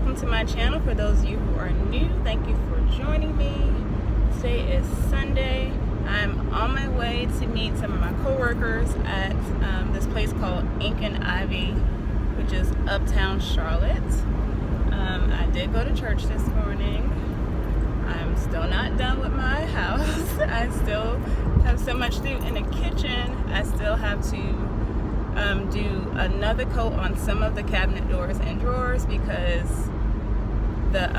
welcome to my channel. For those of you who are new, thank you for joining me. Today is Sunday. I'm on my way to meet some of my co-workers at this place called Ink and Ivy, which is uptown Charlotte. I did go to church this morning. I'm still not done with my house. I still have so much to do in the kitchen. I still have to do another coat on some of the cabinet doors and drawers because the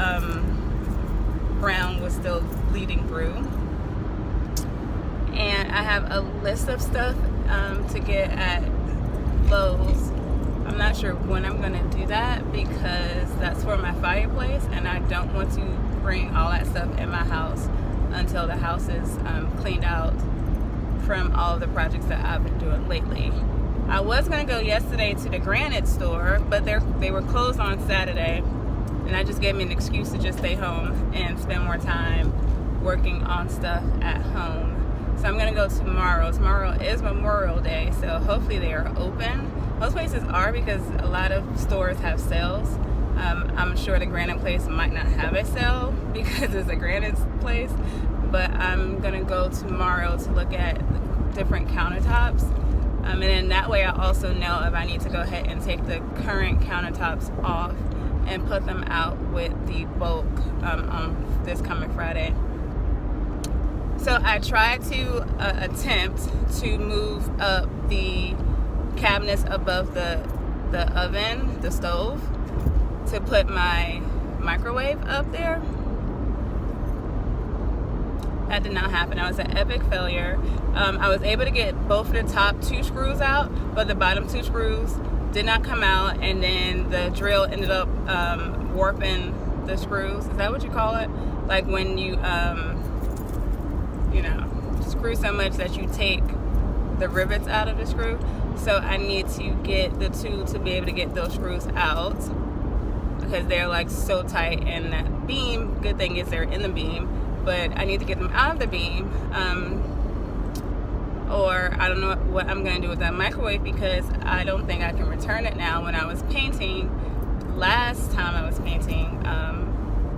brown was still bleeding through. And I have a list of stuff to get at Lowe's. I'm not sure when I'm going to do that because that's for my fireplace, and I don't want to bring all that stuff in my house until the house is cleaned out from all of the projects that I've been doing lately. I was going to go yesterday to the granite store, but they were closed on Saturday, and that just gave me an excuse to just stay home and spend more time working on stuff at home. So I'm going to go tomorrow. Tomorrow is Memorial Day, so hopefully they are open. Most places are because a lot of stores have sales. I'm sure the granite place might not have a sale because it's a granite place, but I'm going to go tomorrow to look at different countertops. And then that way I also know if I need to go ahead and take the current countertops off and put them out with the bulk on this coming Friday. So I tried to attempt to move up the cabinets above the oven, the stove, to put my microwave up there. That did not happen. That was an epic failure. I was able to get both of the top 2 screws out, but the bottom 2 screws did not come out, and then the drill ended up warping the screws. Is that what you call it? Like when you screw so much that you take the rivets out of the screw. So I need to get the tool to be able to get those screws out because they're like so tight in that beam. Good thing is they're in the beam, but I need to get them out of the beam. Or I don't know what I'm going to do with that microwave because I don't think I can return it now. When I was painting, last time I was painting,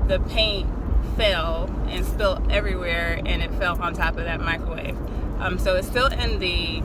the paint fell and spilled everywhere, and it fell on top of that microwave. So it's still in the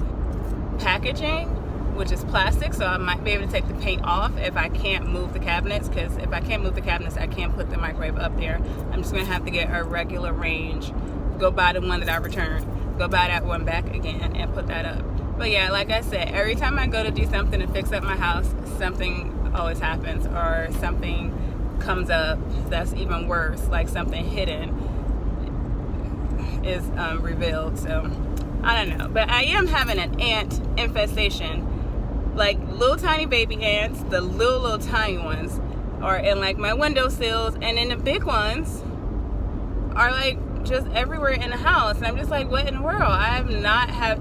packaging, which is plastic, so I might be able to take the paint off if I can't move the cabinets, because if I can't move the cabinets, I can't put the microwave up there. I'm just going to have to get a regular range, go buy the one that I returned, go buy that one back again, and put that up. But yeah, like I said, every time I go to do something to fix up my house, something always happens, or something comes up that's even worse, like something hidden is revealed. So I don't know, but I am having an ant infestation. Like little tiny baby ants, the little tiny ones are in like my windowsills, and then the big ones are like just everywhere in the house. And I'm just like, what in the world? I have not had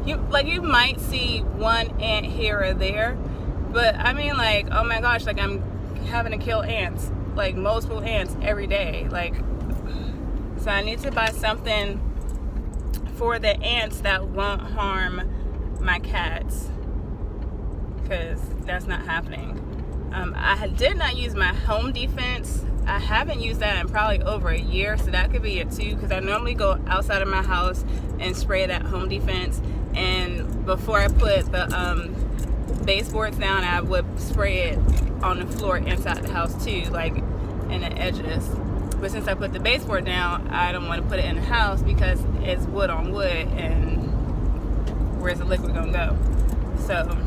you might see one ant here or there, but I mean, like, oh my gosh, like I'm having to kill ants, like multiple ants every day. Like, so I need to buy something for the ants that won't harm my cats, because that's not happening. I did not use my home defense. I haven't used that in probably over a year, so that could be it too, because I normally go outside of my house and spray that home defense, and before I put the baseboards down, I would spray it on the floor inside the house too, like in the edges. But since I put the baseboard down, I don't want to put it in the house because it's wood on wood, and where's the liquid gonna go? So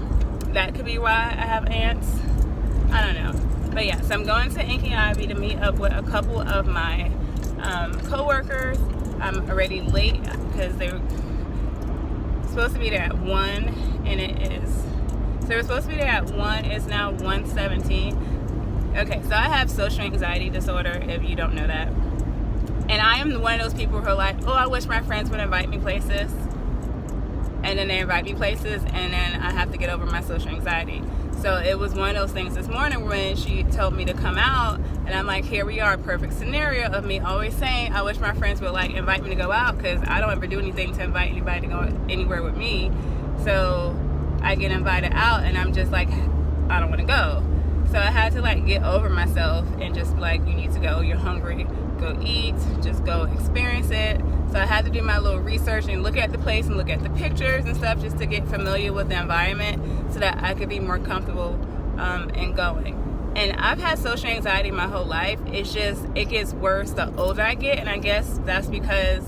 that could be why I have ants. I don't know. But yeah, so I'm going to Ink and Ivy to meet up with a couple of my co-workers. I'm already late because they were supposed to be there at 1, and it is. So they were supposed to be there at 1. It's now 1:17. Okay, so I have social anxiety disorder, if you don't know that. And I am one of those people who are like, oh, I wish my friends would invite me places. And then they invite me places, and then I have to get over my social anxiety. So it was one of those things this morning when she told me to come out, and I'm like, here we are, perfect scenario of me always saying, I wish my friends would like invite me to go out, because I don't ever do anything to invite anybody to go anywhere with me. So I get invited out, and I'm just like, I don't want to go. So I had to like get over myself and just be like, you need to go, you're hungry, go eat, just go experience it. So I had to do my little research and look at the place and look at the pictures and stuff just to get familiar with the environment so that I could be more comfortable in going. And I've had social anxiety my whole life. It's just, it gets worse the older I get, and I guess that's because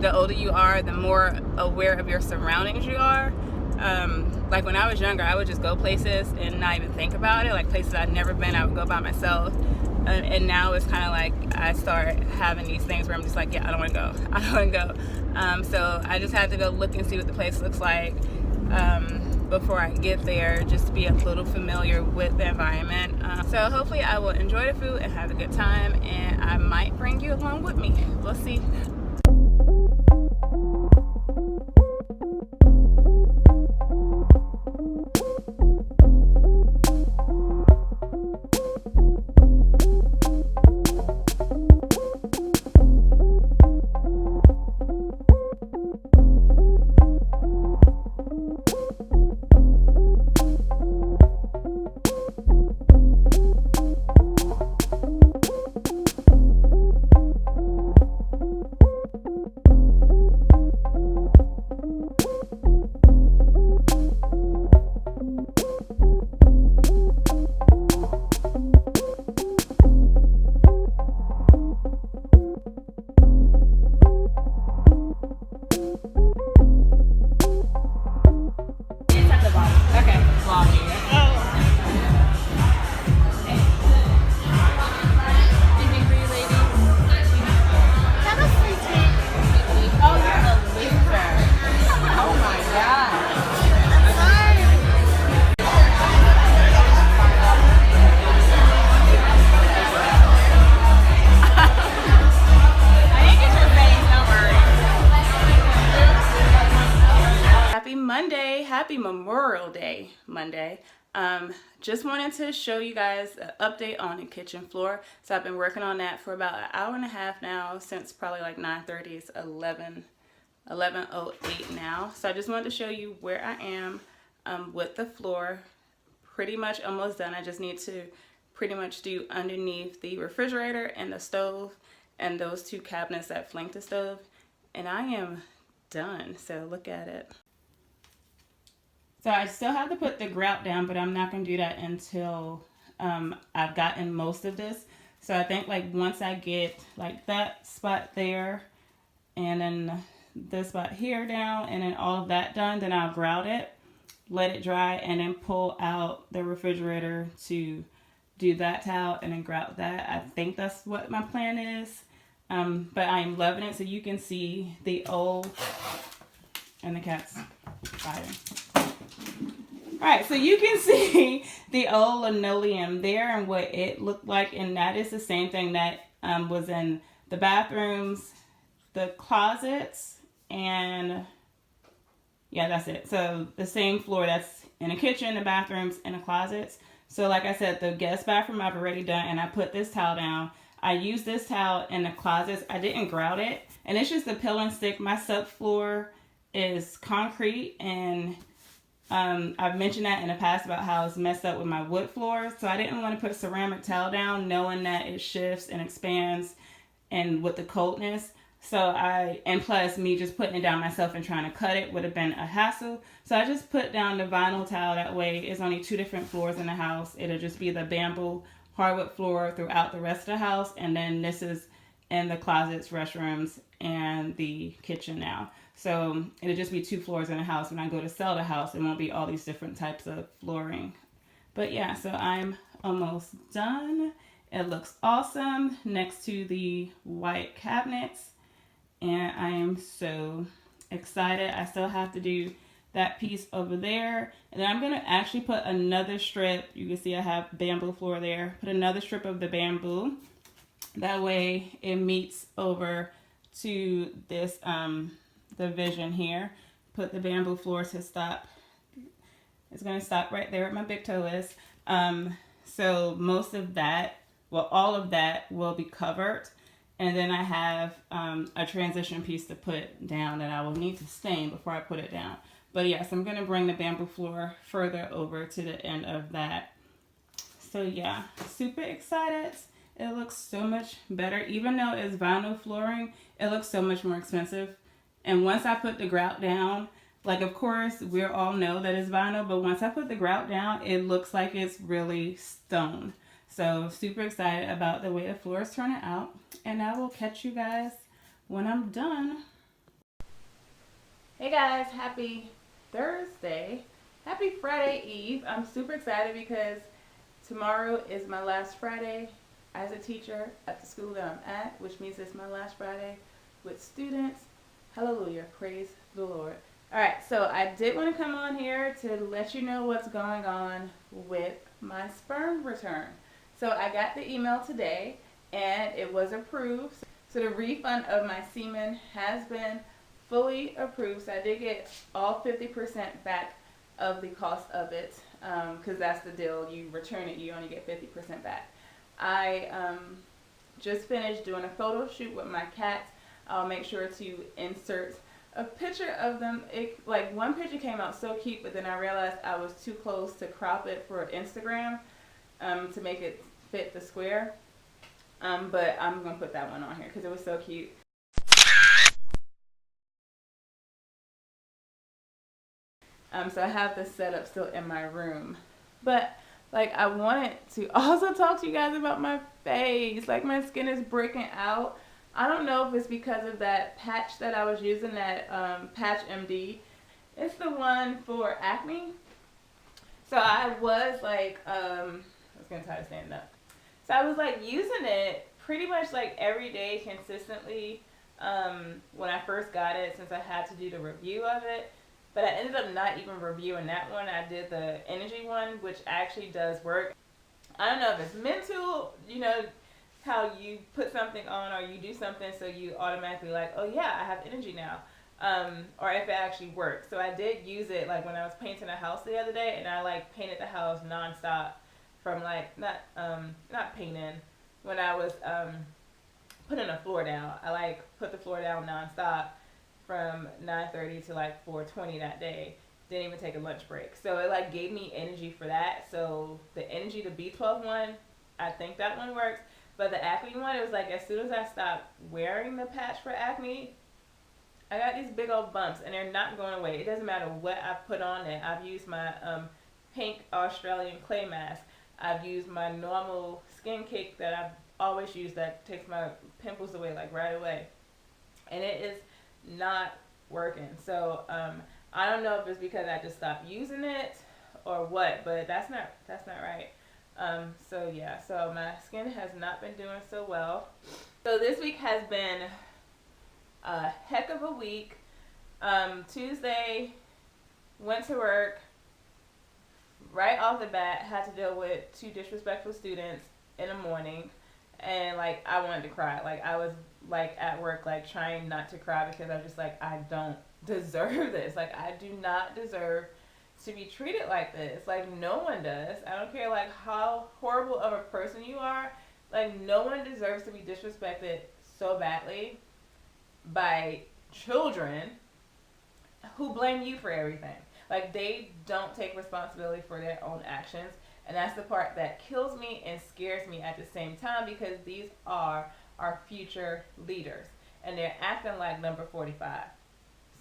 the older you are, the more aware of your surroundings you are. Like when I was younger, I would just go places and not even think about it. Like places I'd never been, I would go by myself. And now it's kind of like I start having these things where I'm just like, yeah, I don't want to go. I don't want to go. So I just had to go look and see what the place looks like before I get there, just to be a little familiar with the environment. So hopefully I will enjoy the food and have a good time, and I might bring you along with me. We'll see. Happy Memorial Day Monday. Just wanted to show you guys an update on the kitchen floor. So I've been working on that for about an hour and a half now, since probably like 9:30. It's 11:08 now. So I just wanted to show you where I am with the floor. Pretty much almost done. I just need to pretty much do underneath the refrigerator and the stove and those two cabinets that flank the stove, and I am done. So look at it. So I still have to put the grout down, but I'm not going to do that until I've gotten most of this. So I think like once I get like that spot there and then this spot here down and then all of that done, then I'll grout it, let it dry, and then pull out the refrigerator to do that tile and then grout that. I think that's what my plan is. But I'm loving it. So you can see the old, and the cat's fighting. Alright, so you can see the old linoleum there and what it looked like, and that is the same thing that was in the bathrooms, the closets, and yeah, that's it. So the same floor that's in the kitchen, the bathrooms, and the closets. So like I said, the guest bathroom I've already done, and I put this tile down. I used this tile in the closets. I didn't grout it, and it's just a peel and stick. My subfloor is concrete, and I've mentioned that in the past about how it's messed up with my wood floor. So I didn't want to put ceramic tile down knowing that it shifts and expands and with the coldness. So and plus me just putting it down myself and trying to cut it would have been a hassle. So I just put down the vinyl tile. That way it's only two different floors in the house. It'll just be the bamboo hardwood floor throughout the rest of the house. And then this is in the closets, restrooms, and the kitchen now. So it'll just be two floors in a house. When I go to sell the house, it won't be all these different types of flooring. But yeah, so I'm almost done. It looks awesome next to the white cabinets. And I am so excited. I still have to do that piece over there. And then I'm going to actually put another strip. You can see I have bamboo floor there. Put another strip of the bamboo. That way it meets over to this division here. Put the bamboo floor to stop. It's going to stop right there where my big toe is. So most of that, well, all of that will be covered. And then I have a transition piece to put down that I will need to stain before I put it down. But yes, I'm going to bring the bamboo floor further over to the end of that. So yeah, super excited. It looks so much better. Even though it's vinyl flooring, it looks so much more expensive. And once I put the grout down, like of course we all know that it's vinyl, but once I put the grout down, it looks like it's really stone. So super excited about the way the floor is turning out. And I will catch you guys when I'm done. Hey guys, happy Thursday. Happy Friday Eve. I'm super excited because tomorrow is my last Friday as a teacher at the school that I'm at, which means it's my last Friday with students. Hallelujah. Praise the Lord. Alright, so I did want to come on here to let you know what's going on with my sperm return. So I got the email today and it was approved. So the refund of my semen has been fully approved. So I did get all 50% back of the cost of it, because that's the deal. You return it, you only get 50% back. I just finished doing a photo shoot with my cats. I'll make sure to insert a picture of them. Like one picture came out so cute, but then I realized I was too close to crop it for Instagram to make it fit the square. But I'm gonna put that one on here because it was so cute. So I have this setup still in my room. But like I wanted to also talk to you guys about my face. Like my skin is breaking out. I don't know if it's because of that patch that I was using, that Patch MD. It's the one for acne. So I was like, I was gonna try to stand up. So I was like using it pretty much like every day consistently when I first got it, since I had to do the review of it. But I ended up not even reviewing that one. I did the energy one, which actually does work. I don't know if it's mental, you know, how you put something on or you do something so you automatically like, oh yeah, I have energy now. Or if it actually works. So I did use it like when I was painting a house the other day, and I like painted the house nonstop from like, not painting, when I was putting the floor down. I like put the floor down nonstop from 9:30 to like 4:20 that day. Didn't even take a lunch break. So it like gave me energy for that. So the energy, the B12 one, I think that one works. But the acne one, it was like as soon as I stopped wearing the patch for acne, I got these big old bumps and they're not going away. It doesn't matter what I put on it. I've used my pink Australian clay mask. I've used my normal skin cake that I've always used that takes my pimples away like right away. And it is not working. So I don't know if it's because I just stopped using it or what, but that's not right. So yeah, so my skin has not been doing so well. So this week has been a heck of a week. Tuesday, went to work. Right off the bat, had to deal with 2 disrespectful students in the morning, and like I wanted to cry. Like I was like at work like trying not to cry because I'm just like, I don't deserve this. Like I do not deserve to be treated like this. Like no one does. I don't care like how horrible of a person you are. Like no one deserves to be disrespected so badly by children who blame you for everything. Like they don't take responsibility for their own actions. And that's the part that kills me and scares me at the same time, because these are our future leaders and they're acting like number 45.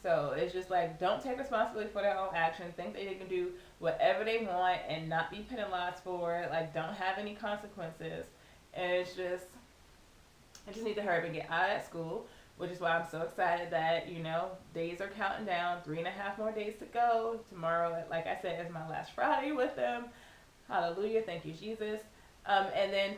So it's just like, don't take responsibility for their own actions, think they can do whatever they want and not be penalized for it, like don't have any consequences. And it's just, I just need to hurry up and get out of that school, which is why I'm so excited that, you know, days are counting down, 3.5 more days to go. Tomorrow, like I said, is my last Friday with them. Hallelujah, thank you, Jesus. And then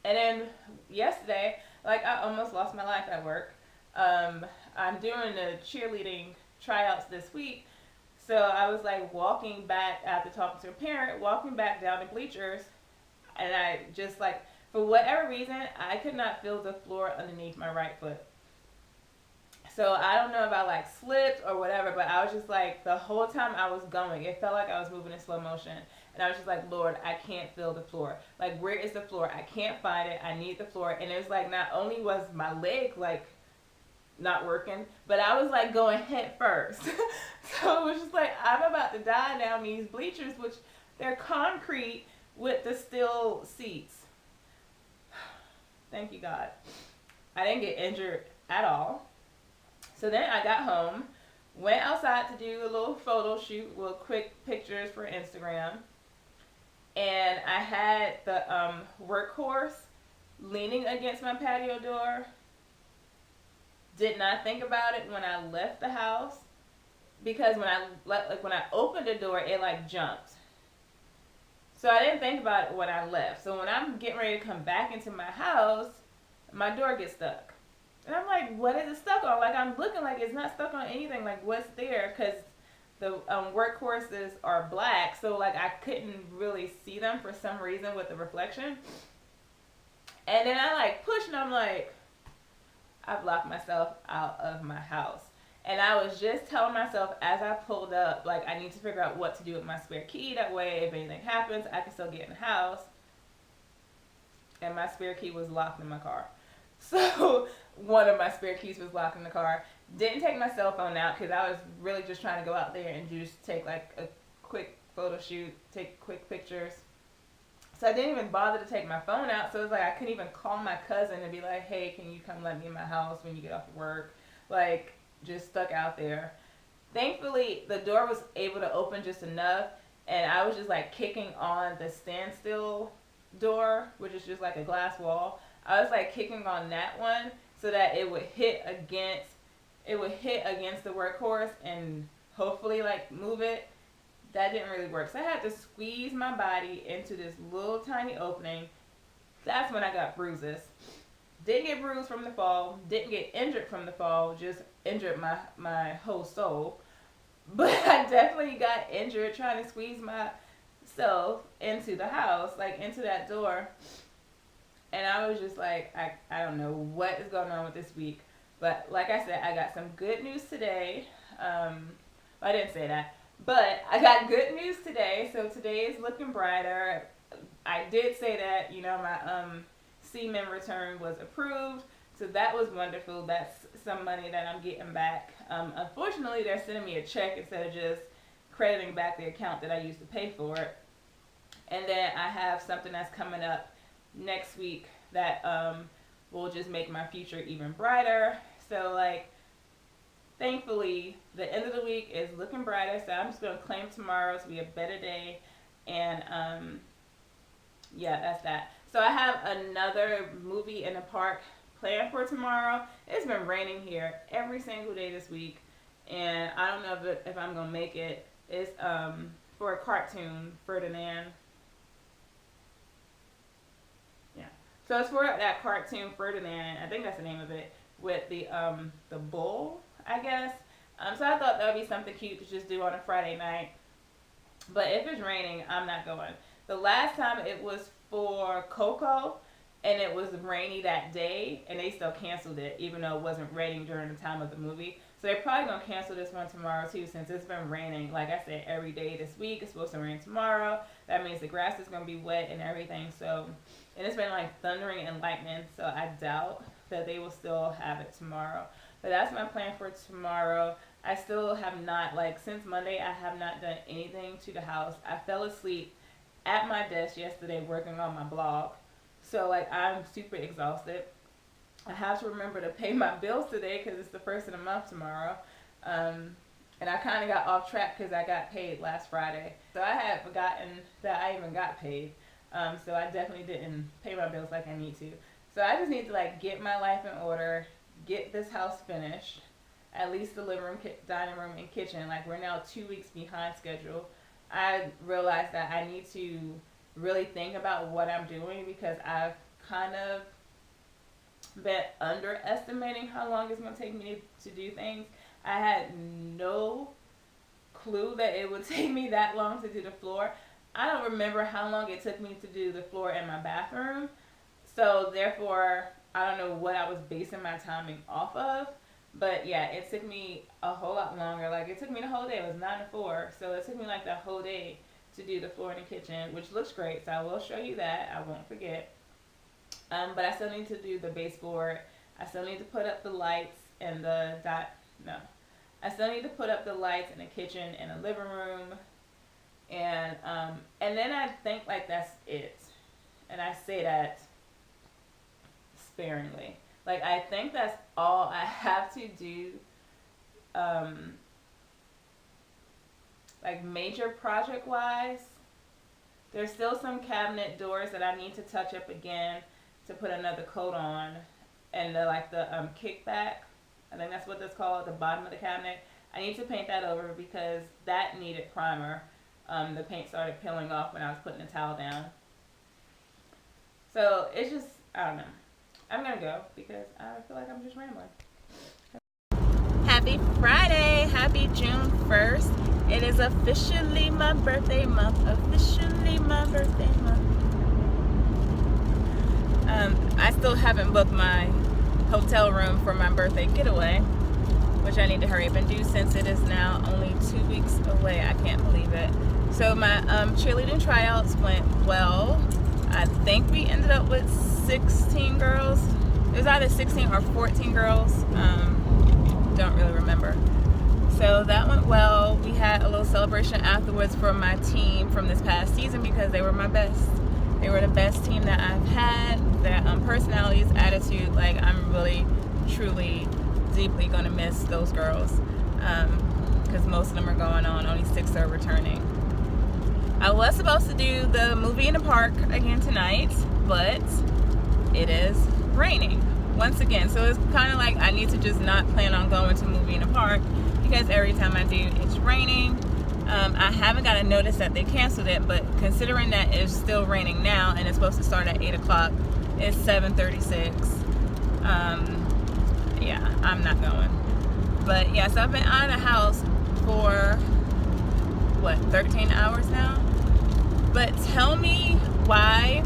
and then yesterday, like I almost lost my life at work. I'm doing the cheerleading tryouts this week. So I was like walking back after talking to a parent, walking back down the bleachers, and I just like, for whatever reason, I could not feel the floor underneath my right foot. So I don't know if I like slipped or whatever, but I was just like, the whole time I was going, it felt like I was moving in slow motion. And I was just like, Lord, I can't feel the floor. Like, where is the floor? I can't find it. I need the floor. And it was like, not only was my leg like not working, but I was like going head first. So So it was just like, I'm about to die down these bleachers, which they're concrete with the steel seats. Thank you, God. I didn't get injured at all. So then I got home, went outside to do a little photo shoot, little quick pictures for Instagram. And I had the workhorse leaning against my patio door. Did not think about it when I left the house, because when I opened the door, it like jumped. So I didn't think about it when I left. So when I'm getting ready to come back into my house, my door gets stuck. And I'm like, what is it stuck on? Like, I'm looking like it's not stuck on anything. Like, what's there? Because the workhorses are black. So, like, I couldn't really see them for some reason with the reflection. And then I, like, pushed and I'm like, I've locked myself out of my house. And I was just telling myself as I pulled up, like, I need to figure out what to do with my spare key. That way, if anything happens, I can still get in the house. And my spare key was locked in my car. So one of my spare keys was locked in the car. Didn't take my cell phone out because I was really just trying to go out there and just take like a quick photo shoot, take quick pictures. So I didn't even bother to take my phone out. So it was like I couldn't even call my cousin and be like, hey, can you come let me in my house when you get off of work? Like, just stuck out there. Thankfully, the door was able to open just enough, and I was just like kicking on the standstill door, which is just like a glass wall. I was like kicking on that one so that it would hit against the workhorse and hopefully like move it. That didn't really work. So I had to squeeze my body into this little tiny opening. That's when I got bruises. Didn't get bruised from the fall, didn't get injured from the fall, just injured my whole soul. But I definitely got injured trying to squeeze myself into the house, like into that door. And I was just like, I don't know what is going on with this week. But like I said, I got some good news today. I didn't say that. But I got good news today. So today is looking brighter. I did say that, you know, my Semen return was approved. So that was wonderful. That's some money that I'm getting back. Unfortunately, they're sending me a check instead of just crediting back the account that I used to pay for it. And then I have something that's coming up next week that will just make my future even brighter. So, like, thankfully, the end of the week is looking brighter. So I'm just going to claim tomorrow to be a better day. And, yeah, that's that. So I have another movie in the park planned for tomorrow. It's been raining here every single day this week, and I don't know if I'm gonna make it. It's for a cartoon, Ferdinand. Yeah. So it's for that cartoon Ferdinand. I think that's the name of it, with the bull, I guess. So I thought that would be something cute to just do on a Friday night. But if it's raining, I'm not going. The last time it was for Coco, and it was rainy that day, and they still canceled it, even though it wasn't raining during the time of the movie. So they're probably going to cancel this one tomorrow, too, since it's been raining, like I said, every day this week. It's supposed to rain tomorrow. That means the grass is going to be wet and everything. So, and it's been, like, thundering and lightning, so I doubt that they will still have it tomorrow. But that's my plan for tomorrow. I still have not, like, since Monday, I have not done anything to the house. I fell asleep at my desk yesterday working on my blog. So, like, I'm super exhausted. I have to remember to pay my bills today because it's the first of the month tomorrow. And I kind of got off track because I got paid last Friday. So I had forgotten that I even got paid. So I definitely didn't pay my bills like I need to. So I just need to, like, get my life in order, get this house finished, at least the living room, dining room, and kitchen. Like, we're now 2 weeks behind schedule. I realized that I need to really think about what I'm doing because I've kind of been underestimating how long it's going to take me to do things. I had no clue that it would take me that long to do the floor. I don't remember how long it took me to do the floor in my bathroom. So therefore, I don't know what I was basing my timing off of. But yeah, it took me a whole lot longer. Like, it took me the whole day. It was 9 to 4. So it took me like the whole day to do the floor in the kitchen, which looks great. So I will show you that. I won't forget. But I still need to do the baseboard. I still need to put up the lights and I I still need to put up the lights in the kitchen and the living room. And then I think like that's it. And I say that sparingly. Like I think that's all I have to do. Like major project wise. There's still some cabinet doors that I need to touch up again to put another coat on. And the kickback, I think that's what that's called, at the bottom of the cabinet. I need to paint that over because that needed primer. The paint started peeling off when I was putting the towel down. So it's just, I don't know. I'm going to go because I feel like I'm just rambling. Happy Friday. Happy June 1st. It is officially my birthday month. Officially my birthday month. I still haven't booked my hotel room for my birthday getaway, which I need to hurry up and do since it is now only 2 weeks away. I can't believe it. So my cheerleading tryouts went well. I think we ended up with 16 girls. It was either 16 or 14 girls. Don't really remember. So that went well. We had a little celebration afterwards for my team from this past season because they were my best. They were the best team that I've had. Their personalities, attitude, like I'm really, truly, deeply gonna miss those girls because most of them are going on. Only 6 are returning. I was supposed to do the movie in the park again tonight, but it is raining once again. So it's kind of like I need to just not plan on going to movie in the park because every time I do, it's raining. I haven't got a notice that they canceled it, but considering that it's still raining now and it's supposed to start at 8 o'clock, it's 7:36. Yeah, I'm not going. But yeah, so I've been out of the house for, 13 hours now? But tell me why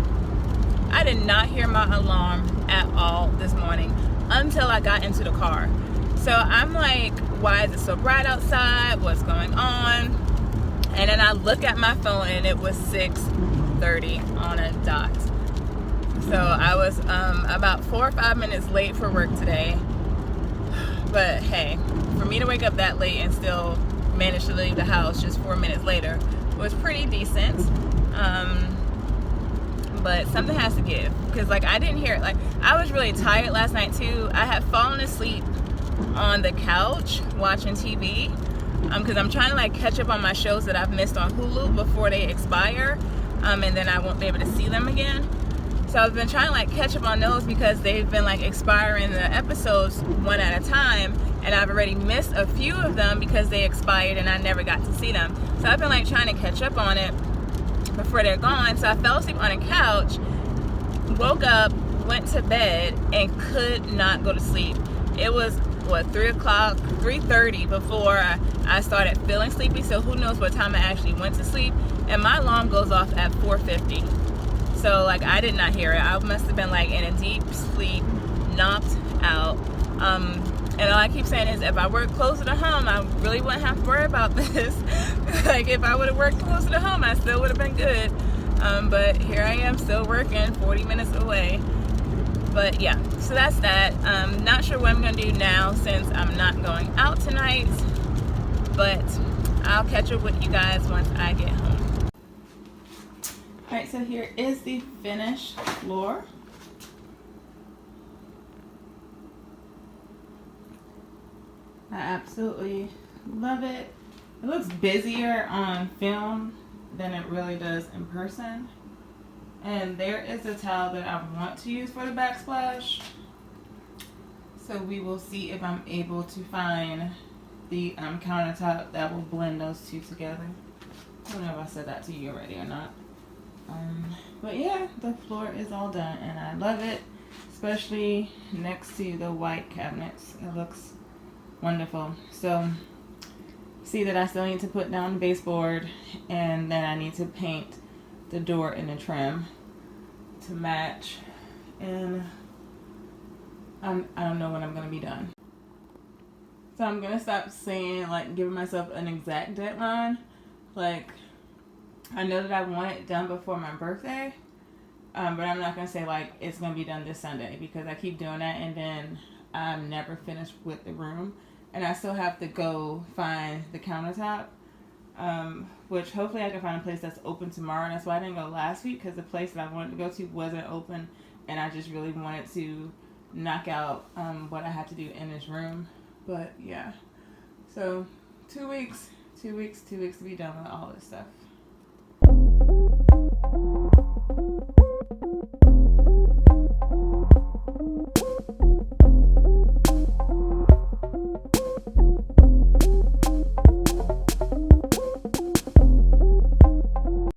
I did not hear my alarm at all this morning until I got into the car. So I'm like, why is it so bright outside? What's going on? And then I look at my phone and it was 6:30 on a dot. So I was about 4 or 5 minutes late for work today. But hey, for me to wake up that late and still manage to leave the house just 4 minutes later was pretty decent. But something has to give because like I didn't hear it. Like I was really tired last night too. I had fallen asleep on the couch watching TV because I'm trying to like catch up on my shows that I've missed on Hulu before they expire, and then I won't be able to see them again. So I've been trying to like catch up on those because they've been like expiring the episodes one at a time, and I've already missed a few of them because they expired and I never got to see them. So I've been like trying to catch up on it before they're gone. So I fell asleep on a couch, woke up, went to bed, and could not go to sleep. It was 3:30 before I started feeling sleepy, so who knows what time I actually went to sleep. And my alarm goes off at 4:50. So like I did not hear it. I must have been like in a deep sleep, knocked out. And all I keep saying is if I worked closer to home, I really wouldn't have to worry about this. Like if I would have worked closer to home, I still would have been good. But here I am still working 40 minutes away. But yeah, so that's that. Not sure what I'm gonna do now since I'm not going out tonight, but I'll catch up with you guys once I get home. Alright, so here is the finished floor. I absolutely love it. It looks busier on film than it really does in person. And there is a towel that I want to use for the backsplash. So we will see if I'm able to find the countertop that will blend those two together. I don't know if I said that to you already or not. But yeah, the floor is all done and I love it, especially next to the white cabinets. It looks wonderful. So see that I still need to put down the baseboard, and then I need to paint the door and the trim to match, and I don't know when I'm gonna be done. So I'm gonna stop saying like giving myself an exact deadline. Like I know that I want it done before my birthday, but I'm not gonna say like it's gonna be done this Sunday because I keep doing that and then I'm never finished with the room. and I still have to go find the countertop, which hopefully I can find a place that's open tomorrow. And that's why I didn't go last week, because the place that I wanted to go to wasn't open, and I just really wanted to knock out what I had to do in this room. But yeah, so 2 weeks to be done with all this stuff.